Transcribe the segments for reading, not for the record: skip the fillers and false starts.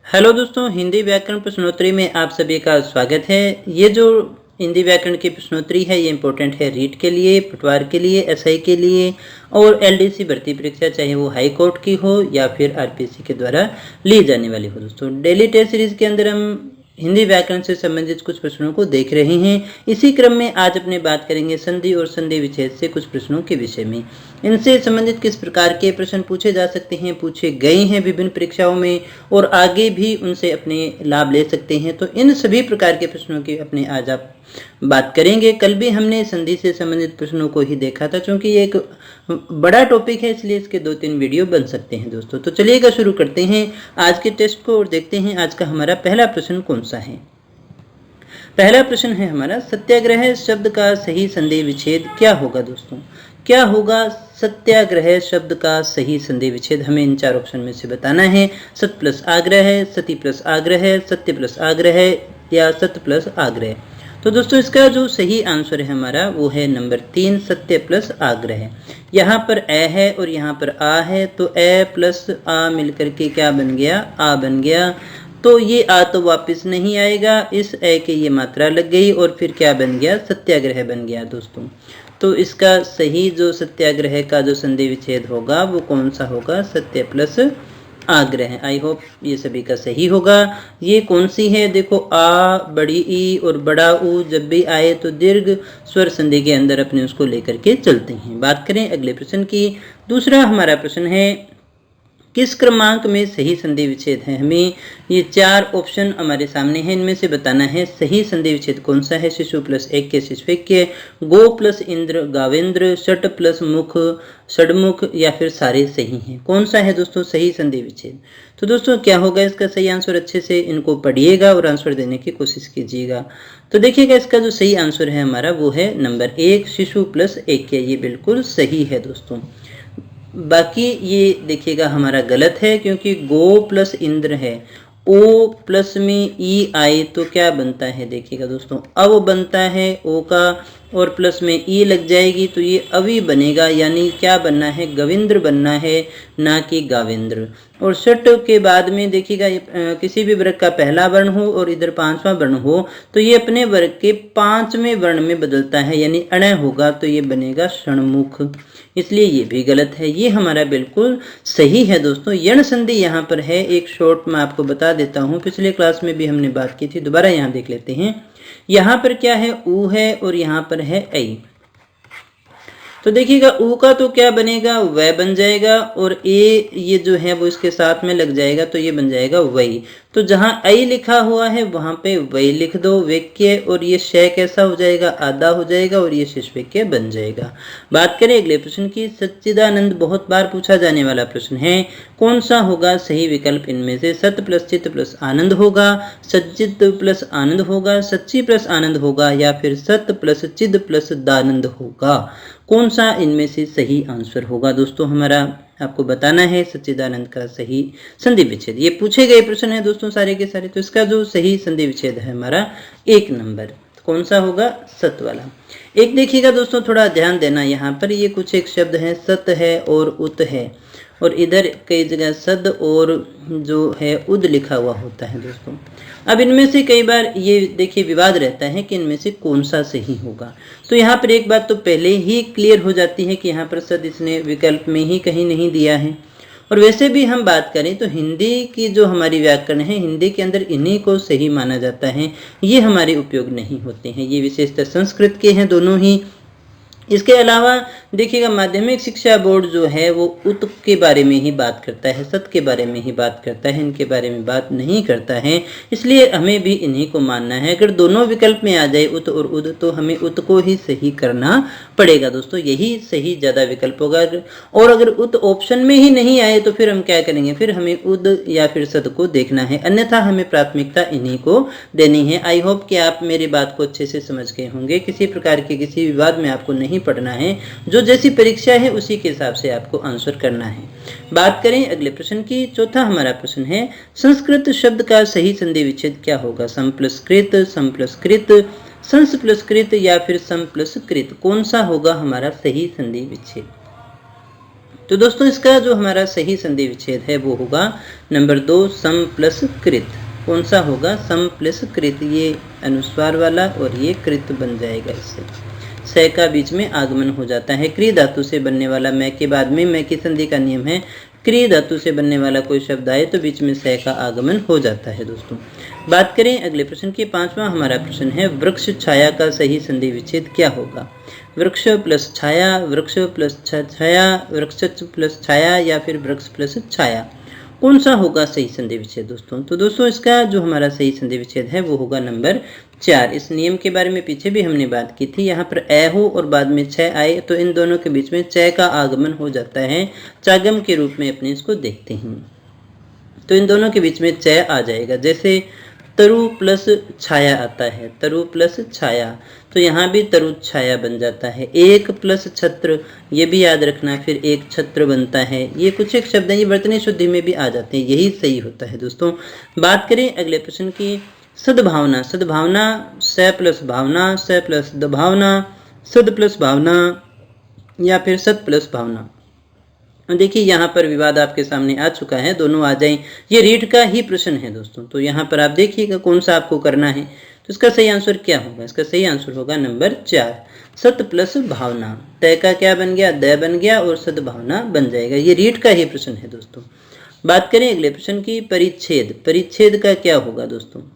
Hello दोस्तों, हिंदी व्याकरण प्रश्नोत्तरी में आप सभी का स्वागत है। ये जो हिंदी व्याकरण की प्रश्नोत्तरी है ये इम्पोर्टेंट है रीट के लिए, पटवार के लिए, एसआई के लिए और एलडीसी भर्ती परीक्षा, चाहे वो हाई कोर्ट की हो या फिर आरपीएससी के द्वारा ली जाने वाली हो। दोस्तों डेली टेस्ट सीरीज के अंदर हम हिंदी व्याकरण से संबंधित कुछ प्रश्नों को देख रहे हैं। इसी क्रम में आज अपने बात करेंगे संधि और संधि विच्छेद से कुछ प्रश्नों के विषय में। इनसे संबंधित किस प्रकार के प्रश्न पूछे जा सकते हैं, पूछे गए हैं विभिन्न परीक्षाओं में और आगे भी उनसे अपने लाभ ले सकते हैं। तो इन सभी प्रकार के प्रश्नों की अपने आज आप बात करेंगे। कल भी हमने संधि से संबंधित प्रश्नों को ही देखा था, क्योंकि ये एक बड़ा टॉपिक है इसलिए इसके 2-3 वीडियो बन सकते हैं दोस्तों। तो चलिएगा शुरू करते हैं आज के टेस्ट को और देखते हैं आज का हमारा पहला प्रश्न कौन सा है। पहला प्रश्न है हमारा, सत्याग्रह शब्द का सही संधि विच्छेद क्या होगा। दोस्तों क्या होगा सत्याग्रह शब्द का सही संधि विच्छेद, हमें इन 4 ऑप्शन में से बताना है। सत प्लस आग्रह, सती प्लस आग्रह, सत्य प्लस आग्रह या सत्य प्लस आग्रह। तो दोस्तों इसका जो सही आंसर है हमारा वो है नंबर 3, सत्य प्लस आग्रह। यहाँ पर ए है और यहाँ पर आ है, तो ए प्लस आ मिलकर के क्या बन गया, आ बन गया। तो ये आ तो वापस नहीं आएगा, इस ए के ये मात्रा लग गई और फिर क्या बन गया, सत्याग्रह बन गया दोस्तों। तो इसका सही जो सत्याग्रह का जो संधि विच्छेद होगा वो कौन सा होगा, सत्य प्लस आग्रह। आई होप ये सभी का सही होगा। ये कौन सी है, देखो आ, बड़ी ई और बड़ा ऊ जब भी आए तो दीर्घ स्वर संधि के अंदर अपने उसको लेकर के चलते हैं। बात करें अगले प्रश्न की। दूसरा हमारा प्रश्न है, किस क्रमांक में सही संधि विच्छेद है। हमें ये 4 ऑप्शन हमारे सामने हैं, इनमें से बताना है सही संधि विच्छेद कौन सा है। शिशु प्लस एक के शिशुक्य, गो प्लस इंद्र गावेंद्र, षट प्लस मुख षडमुख या फिर सारे सही हैं। कौन सा है दोस्तों सही संधि विच्छेद। तो दोस्तों क्या होगा इसका सही आंसर, अच्छे से इनको पढ़िएगा और आंसर देने की कोशिश कीजिएगा। तो देखिएगा इसका जो सही आंसर है हमारा वो है नंबर 1, शिशु प्लस एक के। ये बिल्कुल सही है दोस्तों। बाकी ये देखिएगा हमारा गलत है, क्योंकि गो प्लस इंद्र है, ओ प्लस में ई आए तो क्या बनता है, देखिएगा दोस्तों अव बनता है ओ का, और प्लस में ई लग जाएगी तो ये अवी बनेगा, यानी क्या बनना है, गविंद्र बनना है, ना कि गाविंद्र। और षट के बाद में देखिएगा किसी भी वर्ग का पहला वर्ण हो और इधर 5वां वर्ण हो तो ये अपने वर्ग के 5वें वर्ण में बदलता है, यानी अण होगा तो ये बनेगा षणमुख, इसलिए ये भी गलत है। ये हमारा बिल्कुल सही है दोस्तों। यण संधि यहाँ पर है, एक शॉर्ट मैं आपको बता देता हूँ, पिछले क्लास में भी हमने बात की थी, दोबारा यहाँ देख लेते हैं। यहाँ पर क्या है, ऊ है और यहाँ पर है ऐ। तो देखिएगा ऊ का तो क्या बनेगा, वह बन जाएगा, और ए ये जो है वो इसके साथ में लग जाएगा तो ये बन जाएगा वही। तो जहां ऐ लिखा हुआ है वहां पे वही लिख दो वेक्य, और ये शय कैसा हो जाएगा, आधा हो जाएगा, और ये शिशवेक्य बन जाएगा। बात करें अगले प्रश्न की। सच्चिदानंद बहुत बार पूछा जाने वाला प्रश्न है, कौन सा होगा सही विकल्प इनमें से। सत प्लस चित्त प्लस आनंद होगा, सच्चित प्लस आनंद होगा, सच्ची प्लस आनंद होगा, या फिर सत प्लस चिद प्लस दानंद होगा। कौन सा इनमें से सही आंसर होगा दोस्तों, हमारा आपको बताना है सच्चिदानंद का सही संधि विच्छेद। ये पूछे गए प्रश्न है दोस्तों सारे के सारे। तो इसका जो सही संधि विच्छेद है हमारा 1 नंबर, कौन सा होगा, सत वाला। एक देखिएगा दोस्तों थोड़ा ध्यान देना, यहाँ पर ये कुछ एक शब्द है, सत है और उत है, और इधर कई जगह सद और जो है उद लिखा हुआ होता है दोस्तों। अब इनमें से कई बार ये देखिए विवाद रहता है कि इनमें से कौन सा सही होगा। तो यहाँ पर एक बात तो पहले ही क्लियर हो जाती है कि यहाँ पर सद इसने विकल्प में ही कहीं नहीं दिया है। और वैसे भी हम बात करें तो हिंदी की जो हमारी व्याकरण है, हिंदी के अंदर इन्हीं को सही माना जाता है, ये हमारे उपयोग नहीं होते हैं। ये विशेषतः संस्कृत के हैं दोनों ही। इसके अलावा देखिएगा माध्यमिक शिक्षा बोर्ड जो है वो उत के बारे में ही बात करता है, सत के बारे में ही बात करता है, इनके बारे में बात नहीं करता है, इसलिए हमें भी इन्हीं को मानना है। अगर दोनों विकल्प में आ जाए उत और उद तो हमें उत को ही सही करना पड़ेगा दोस्तों, यही सही ज़्यादा विकल्प होगा। और अगर उत ऑप्शन में ही नहीं आए तो फिर हम क्या करेंगे, फिर हमें उद या फिर सत को देखना है, अन्यथा हमें प्राथमिकता इन्हीं को देनी है। आई होप कि आप मेरी बात को अच्छे से समझ गए होंगे। किसी प्रकार के किसी विवाद में आपको नहीं पढ़ना है, जो जैसी परीक्षा है उसी के हिसाब से आपको आंसर करना है। बात करें अगले प्रश्न की। चौथा हमारा प्रश्न है, संस्कृत शब्द का सही संधि विच्छेद क्या होगा। सम प्लस कृत, सम प्लस कृत, संस प्लस कृत या फिर सम प्लस कृत, कौन सा होगा हमारा सही संधि विच्छेद। तो दोस्तों इसका जो हमारा सही संधि विच्छेद है वो होगा नंबर 2 सम प्लस कृत। कौन सा होगा? सम प्लस कृत, ये अनुस्वार वाला और ये कृत बन जाएगा। इससे स का बीच में आगमन हो जाता है। क्री धातु से बनने वाला मैं के बाद में मैं की संधि का नियम है, क्री धातु से बनने वाला कोई शब्द आए तो बीच में स का आगमन हो जाता है। दोस्तों बात करें अगले प्रश्न की। 5वां हमारा प्रश्न है वृक्ष छाया का सही संधि विच्छेद क्या होगा? वृक्ष प्लस छाया, वृक्ष प्लस छाया, वृक्ष प्लस छाया या फिर वृक्ष प्लस छाया, कौन सा होगा सही संधि विच्छेद दोस्तों? तो दोस्तों इसका जो हमारा सही संधि विच्छेद है वो होगा नंबर 4। इस नियम के बारे में पीछे भी हमने बात की थी। यहाँ पर ए हो और बाद में छ आए तो इन दोनों के बीच में च का आगमन हो जाता है। चागम के रूप में अपने इसको देखते हैं तो इन दोनों के बीच में च आ जाएगा। जैसे तरु प्लस छाया आता है, तरु प्लस छाया, तो यहाँ भी तरु छाया बन जाता है। एक प्लस छत्र, ये भी याद रखना, फिर एक छत्र बनता है। ये कुछ एक शब्द हैं, ये वर्तनी शुद्धि में भी आ जाते हैं, यही सही होता है। दोस्तों बात करें अगले प्रश्न की। सद्भावना, सद्भावना स प्लस भावना, स प्लस दभावना, सद प्लस भावना या फिर सत प्लस भावना। देखिए यहाँ पर विवाद आपके सामने आ चुका है, दोनों आ जाएं। ये रीट का ही प्रश्न है दोस्तों, तो यहाँ पर आप देखिएगा कौन सा आपको करना है। तो इसका सही आंसर क्या होगा? इसका सही आंसर होगा नंबर 4 सत प्लस भावना। तय का क्या बन गया? द बन गया और सद्भावना बन जाएगा। ये रीट का ही प्रश्न है दोस्तों। बात करें अगले प्रश्न की। परिच्छेद, परिच्छेद का क्या होगा दोस्तों?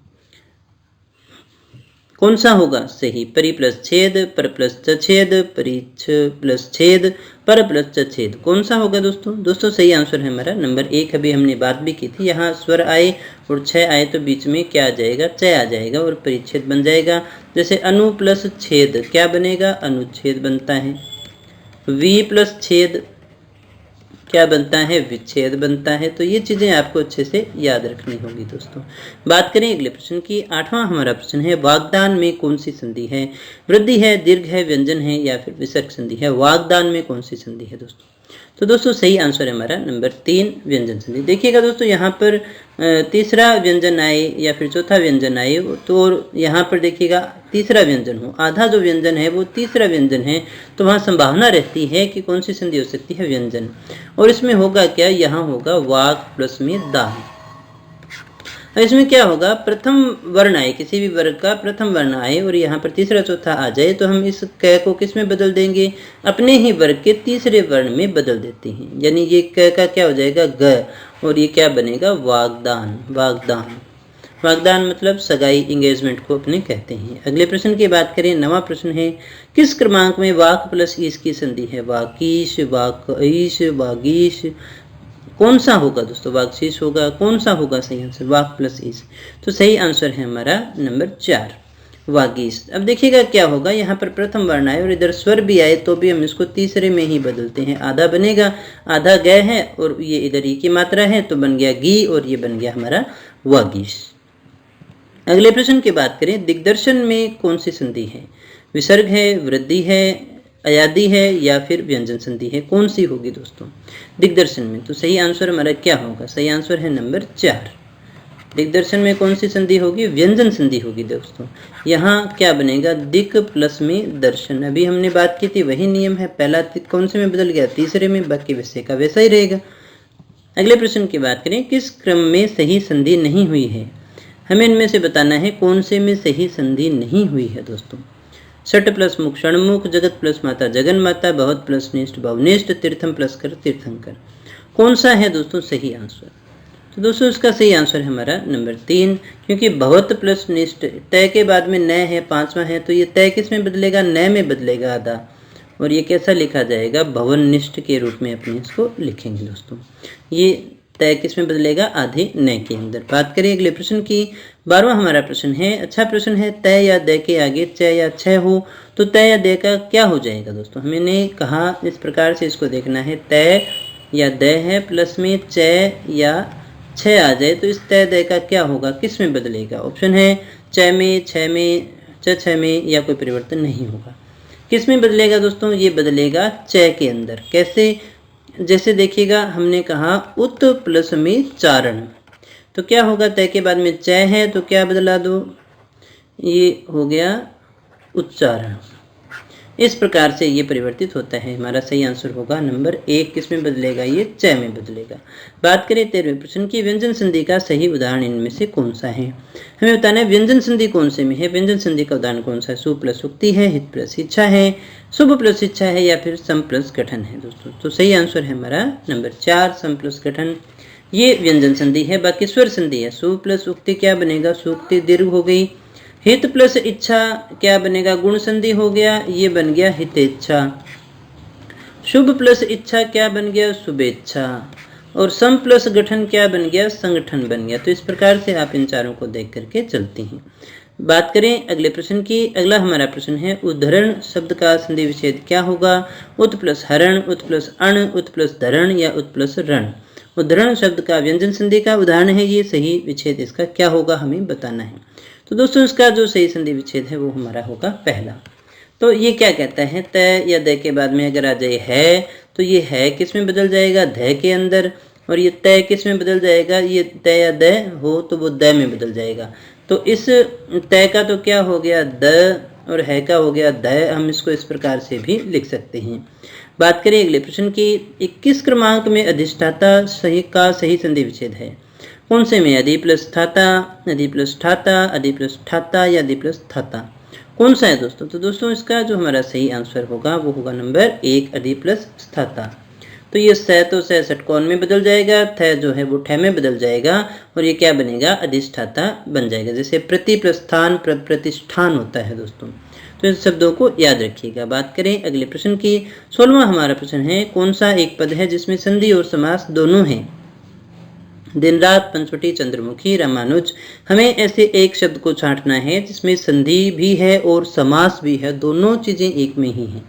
कौन सा होगा सही? परि प्लस छेद, पर प्लस छेद, परिच्छ प्लस छेद, पर प्लस छेद, कौन सा होगा दोस्तों? दोस्तों सही आंसर है हमारा नंबर 1। अभी हमने बात भी की थी, यहाँ स्वर आए और छ आए तो बीच में क्या आ जाएगा? च आ जाएगा और परिच्छेद बन जाएगा। जैसे अनु प्लस छेद क्या बनेगा? अनुच्छेद बनता है। वी प्लस छेद क्या बनता है? विच्छेद बनता है। तो ये चीजें आपको अच्छे से याद रखनी होगी दोस्तों। बात करें अगले प्रश्न की। 8वां हमारा प्रश्न है वागदान में कौन सी संधि है? वृद्धि है, दीर्घ है, व्यंजन है या फिर विसर्ग संधि है? वागदान में कौन सी संधि है दोस्तों? तो दोस्तों सही आंसर है हमारा नंबर 3 व्यंजन संधि। देखिएगा दोस्तों यहाँ पर तीसरा व्यंजन आए या फिर चौथा व्यंजन आए तो यहाँ पर देखिएगा तीसरा व्यंजन हो, आधा जो व्यंजन है वो तीसरा व्यंजन है, तो वहाँ संभावना रहती है कि कौन सी संधि हो सकती है? व्यंजन। और इसमें होगा क्या? यहाँ होगा वाक प्लस में दान। इसमें क्या होगा? प्रथम वर्ण आए, किसी भी वर्ग का प्रथम वर्ण आए और यहाँ पर तीसरा चौथा आ जाए तो हम इस क को किस में बदल देंगे? अपने ही वर्ग के तीसरे वर्ण में बदल देते हैं। यानी ये क का क्या हो जाएगा? ग, और ये क्या बनेगा? वागदान। वागदान, वागदान मतलब सगाई, इंगेजमेंट को अपने कहते हैं। अगले प्रश्न की बात करें। 9वां प्रश्न है किस क्रमांक में वाक प्लस ईश की संधि है? वाकीश, वाकईश, वागीश, कौन सा होगा दोस्तों? वागशीश होगा। कौन सा होगा सही आंसर? वाक प्लस ईश। तो सही आंसर है हमारा नंबर 4 वागीश। अब देखिएगा क्या होगा, यहाँ पर प्रथम वर्ण आए और इधर स्वर भी आए तो भी हम इसको तीसरे में ही बदलते हैं। आधा बनेगा, आधा ग है और ये इधर ई की मात्रा है तो बन गया गी और ये बन गया हमारा वागीश। अगले प्रश्न की बात करें। दिग्दर्शन में कौन सी संधि है? विसर्ग है, वृद्धि है, अयादी है या फिर व्यंजन संधि है? कौन सी होगी दोस्तों दिग्दर्शन में? तो सही आंसर हमारा क्या होगा? सही आंसर है नंबर 4। दिग्दर्शन में कौन सी संधि होगी? व्यंजन संधि होगी दोस्तों। यहाँ क्या बनेगा? दिक प्लस में दर्शन। अभी हमने बात की थी वही नियम है, पहला कौन से में बदल गया? तीसरे में, बाकी वैसे का वैसा ही रहेगा। अगले प्रश्न की बात करें। किस क्रम में सही संधि नहीं हुई है? हमें इनमें से बताना है कौन से में सही संधि नहीं हुई है दोस्तों। सट प्लस मुख षणमुख, जगत प्लस माता जगन माता, बहुत प्लस निष्ठ भवनिष्ठ, तीर्थम प्लस कर तीर्थंकर, कौन सा है दोस्तों सही आंसर? तो दोस्तों इसका सही आंसर है हमारा नंबर 3, क्योंकि भवत प्लस निष्ठ, तय के बाद में न है, 5वां है, तो ये तय किस में बदलेगा? न में बदलेगा आधा, और ये कैसा लिखा जाएगा? भवन निष्ठ के रूप में अपने इसको लिखेंगे दोस्तों। ये तय किस में बदलेगा? आधे न के अंदर। बात करें अगले प्रश्न की। 12वां हमारा प्रश्न है, अच्छा प्रश्न है। तय या द के आगे च या छ हो तो तय या द का क्या हो जाएगा दोस्तों? हमने कहा इस प्रकार से इसको देखना है। तय या द है, प्लस में च या छ आ जाए तो इस तय द का क्या होगा? किस में बदलेगा? ऑप्शन है च में, छ में, छ में, या कोई परिवर्तन नहीं होगा। किस में बदलेगा दोस्तों? ये बदलेगा च के अंदर। कैसे? जैसे देखिएगा हमने कहा उत प्लस में चारण, तो क्या होगा? तय के बाद में च है तो क्या बदला दो? ये हो गया उच्चारण। इस प्रकार से ये परिवर्तित होता है। हमारा सही आंसर होगा नंबर 1। किसमें बदलेगा? ये च में बदलेगा। बात करें 13वें प्रश्न की, व्यंजन संधि का सही उदाहरण इनमें से कौन सा है? हमें बताना है व्यंजन संधि कौन से में है। व्यंजन संधि का उदाहरण कौन सा है? शुभ प्लस उक्ति है, हित प्लस इच्छा है, शुभ प्लस इच्छा है, या फिर सम प्लस गठन है दोस्तों। तो सही आंसर है हमारा नंबर 4, सम प्लस गठन। ये व्यंजन संधि है। बाकी स्वर संधि है। शुभ प्लस उक्ति क्या बनेगा? सूक्ति दीर्घ हो गई। हित प्लस इच्छा क्या बनेगा? गुण संधि हो गया, ये बन गया हितेच्छा। शुभ प्लस इच्छा क्या बन गया? शुभेच्छा। और सम प्लस गठन क्या बन गया? संगठन बन गया। तो इस प्रकार से आप इन चारों को देख करके चलते हैं। बात करें अगले प्रश्न की। अगला हमारा प्रश्न है उद्धरण शब्द का संधि विच्छेद क्या होगा? उत प्लस हरण, उत प्लस अण, उत प्लस धरण, या उत प्लस रण। उद्धरण शब्द का व्यंजन संधि का उदाहरण है ये। सही विच्छेद इसका क्या होगा हमें बताना है। तो दोस्तों इसका जो सही संधि विच्छेद है वो हमारा होगा पहला। तो ये क्या कहता है? तय या द के बाद में अगर आ जाए है तो ये है किस में बदल जाएगा? ध के अंदर। और ये तय किस में बदल जाएगा? ये तय या द हो तो वो द में बदल जाएगा। तो इस तय का तो क्या हो गया? द, और है का हो गया द। हम इसको इस प्रकार से भी लिख सकते हैं। बात करें अगले प्रश्न की। 21 क्रमांक में अधिष्ठाता सही का सही संधि विच्छेद है कौन से में? अधि प्लस थाता, अधि प्लस ठाता, अधि प्लस ठाता, या अधि प्लस थाता। कौन सा है दोस्तों? तो दोस्तों इसका जो हमारा सही आंसर होगा वो होगा नंबर 1, अधि प्लस स्थाता। तो ये स तो स षटकोण में बदल जाएगा, थ जो है वो ठ में बदल जाएगा, और ये क्या बनेगा? अधिष्ठाता बन जाएगा। जैसे प्रति प्रस्थान प्रतिष्ठान होता है दोस्तों। तो इन शब्दों को याद रखिएगा। बात करें अगले प्रश्न की। 16वां हमारा प्रश्न है कौन सा एक पद है जिसमें संधि और समास दोनों हैं? दिन रात, पंचवटी, चंद्रमुखी, रामानुज। हमें ऐसे एक शब्द को छांटना है जिसमें संधि भी है और समास भी है, दोनों चीजें एक में ही हैं।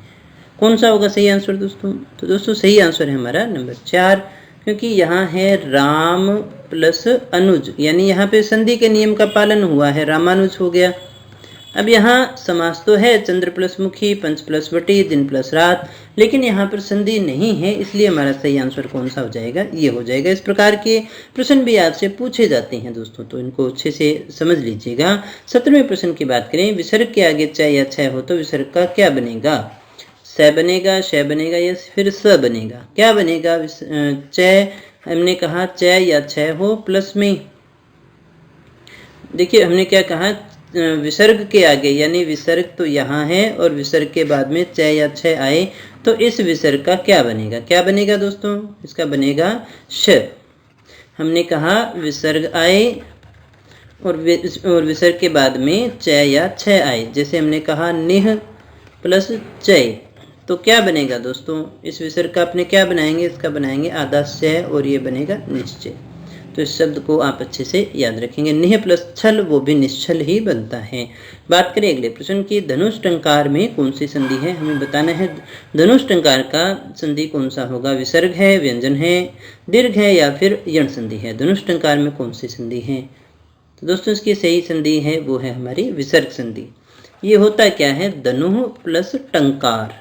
कौन सा होगा सही आंसर दोस्तों? तो दोस्तों सही आंसर है हमारा नंबर 4, क्योंकि यहाँ है राम प्लस अनुज, यानी यहाँ पे संधि के नियम का पालन हुआ है, रामानुज हो गया। अब यहाँ समास तो है चंद्र प्लस मुखी, पंच प्लस वटी, दिन प्लस रात, लेकिन यहाँ पर संधि नहीं है, इसलिए हमारा सही आंसर कौन सा हो जाएगा? ये हो जाएगा। इस प्रकार के प्रश्न भी आपसे पूछे जाते हैं दोस्तों, तो इनको अच्छे से समझ लीजिएगा। 17वें प्रश्न की बात करें। विसर्ग के आगे च या छ हो तो विसर्ग का क्या बनेगा? स बनेगा, श बनेगा, या फिर स बनेगा? क्या बनेगा? च, हमने कहा च या छ हो प्लस में, देखिए हमने क्या कहा, विसर्ग के आगे, यानी विसर्ग तो यहाँ है और विसर्ग के बाद में च या छ आए तो इस विसर्ग का क्या बनेगा? क्या बनेगा दोस्तों? इसका बनेगा श। हमने कहा विसर्ग आए और विसर्ग के बाद में च या छ आए, जैसे हमने कहा निह प्लस चय, तो क्या बनेगा दोस्तों? इस विसर्ग का अपने क्या बनाएंगे? इसका बनाएंगे आधा श और ये बनेगा निश्चय। तो इस शब्द को आप अच्छे से याद रखेंगे। निह प्लस छल, वो भी निश्चल ही बनता है। बात करें अगले प्रश्न की। धनुष टंकार में कौन सी संधि है? हमें बताना है धनुष टंकार का संधि कौन सा होगा? विसर्ग है, व्यंजन है, दीर्घ है, या फिर यण संधि है? धनुष टंकार में कौन सी संधि है? तो दोस्तों इसकी सही संधि है वो है हमारी विसर्ग संधि। ये होता क्या है? धनुः प्लस टंकार।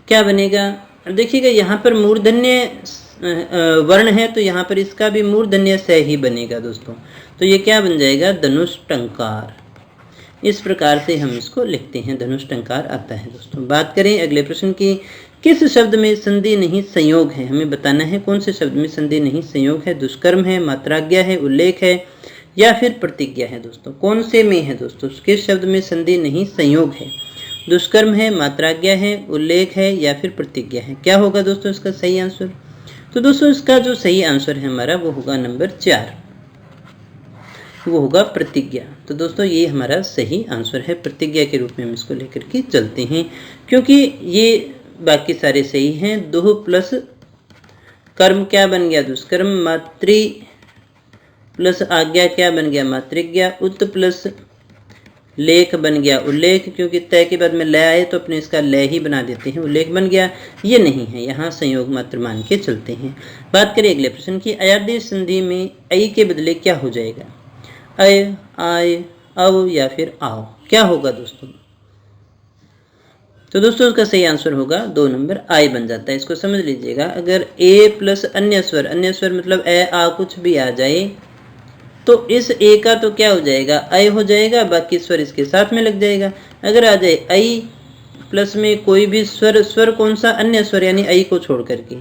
क्या बनेगा? देखिएगा यहाँ पर मूर्धन्य वर्ण है तो यहाँ पर इसका भी मूर्धन्य स ही बनेगा दोस्तों। तो ये क्या बन जाएगा? धनुष टंकार। इस प्रकार से हम इसको लिखते हैं, धनुष टंकार आता है दोस्तों। बात करें अगले प्रश्न की। किस शब्द में संधि नहीं संयोग है? हमें बताना है कौन से शब्द में संधि नहीं संयोग है। दुष्कर्म है, मात्राज्ञा है, उल्लेख है, या फिर प्रतिज्ञा है दोस्तों। कौन से में है दोस्तों? किस शब्द में संधि नहीं संयोग है? दुष्कर्म है, मात्राज्ञा है, उल्लेख है, या फिर प्रतिज्ञा है? क्या होगा दोस्तों इसका सही आंसर? तो दोस्तों इसका जो सही आंसर है हमारा वो होगा नंबर 4, वो होगा प्रतिज्ञा। तो दोस्तों ये हमारा सही आंसर है, प्रतिज्ञा के रूप में हम इसको लेकर के चलते हैं, क्योंकि ये बाकी सारे सही हैं। दुह प्लस कर्म क्या बन गया? दुष्कर्म। मातृ प्लस आज्ञा क्या बन गया? मातृज्ञा। उत प्लस लेख बन गया उल्लेख, क्योंकि तय के बाद में लय आए तो अपने इसका लय ही बना देते हैं, उल्लेख बन गया। ये नहीं है, यहाँ संयोग मात्र मान के चलते हैं। बात करें अगले प्रश्न की। अयादेय संधि में ऐ के बदले क्या हो जाएगा? अय, आय, अव, या फिर आओ? क्या होगा दोस्तों? तो दोस्तों उसका सही आंसर होगा 2 नंबर, आय बन जाता है। इसको समझ लीजिएगा। अगर ए प्लस अन्य स्वर मतलब ए आ कुछ भी आ जाए तो इस ए का तो क्या हो जाएगा? अय हो जाएगा, बाकी स्वर इसके साथ में लग जाएगा। अगर आ जाए ऐ प्लस में कोई भी स्वर, स्वर कौन सा, अन्य स्वर यानी आई को छोड़ करके,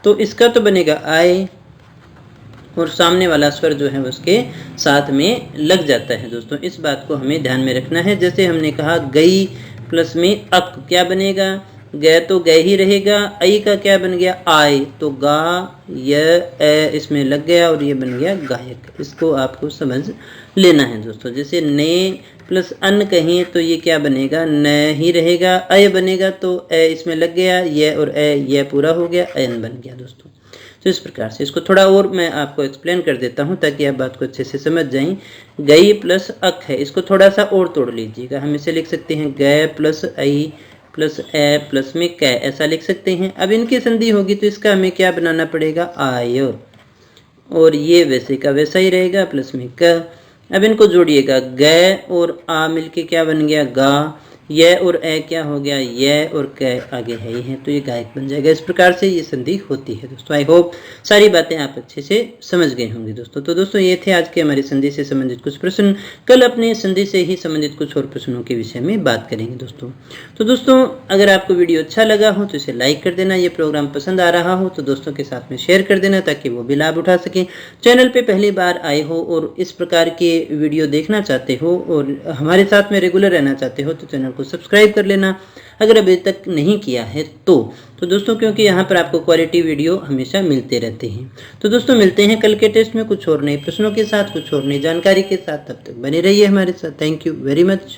तो इसका तो बनेगा आय, और सामने वाला स्वर जो है उसके साथ में लग जाता है दोस्तों। इस बात को हमें ध्यान में रखना है। जैसे हमने कहा गई प्लस में अक, क्या बनेगा, गै तो गै ही रहेगा, आई का क्या बन गया आय, तो गा य ए इसमें लग गया और ये बन गया गायक। इसको आपको समझ लेना है दोस्तों। जैसे ने प्लस अन कहें तो ये क्या बनेगा, न ही रहेगा, अय बनेगा तो ए इसमें लग गया, ये और ए ये पूरा हो गया, अयन बन गया दोस्तों। तो इस प्रकार से इसको थोड़ा और मैं आपको एक्सप्लेन कर देता हूँ ताकि आप बात को अच्छे से समझ जाएं। गई प्लस अक है, इसको थोड़ा सा और तोड़ लीजिएगा। हम इसे लिख सकते हैं गै प्लस आई प्लस ए प्लस में कै, ऐसा लिख सकते हैं। अब इनकी संधि होगी तो इसका हमें क्या बनाना पड़ेगा, आय, और ये वैसे का वैसा ही रहेगा प्लस में क। अब इनको जोड़िएगा, गै और आ मिलके क्या बन गया गा, ये और ए क्या हो गया, ये और कै आगे है ही है, तो ये गायक बन जाएगा। इस प्रकार से ये संधि होती है दोस्तों। आई होप सारी बातें आप अच्छे से समझ गए होंगे दोस्तों। तो दोस्तों ये थे आज के हमारी संधि से संबंधित कुछ प्रश्न। कल अपने संधि से ही संबंधित कुछ और प्रश्नों के विषय में बात करेंगे दोस्तों। तो दोस्तों अगर आपको वीडियो अच्छा लगा हो तो इसे लाइक कर देना, ये प्रोग्राम पसंद आ रहा हो तो दोस्तों के साथ में शेयर कर देना ताकि वो भी लाभ उठा सकें। चैनल पर पहली बार आए हो और इस प्रकार के वीडियो देखना चाहते हो और हमारे साथ में रेगुलर रहना चाहते हो तो चैनल को सब्सक्राइब कर लेना अगर अभी तक नहीं किया है तो दोस्तों, क्योंकि यहाँ पर आपको क्वालिटी वीडियो हमेशा मिलते रहते हैं। तो दोस्तों मिलते हैं कल के टेस्ट में कुछ और नए प्रश्नों के साथ, कुछ और नई जानकारी के साथ। तब तक बने रहिए हमारे साथ। Thank you very much.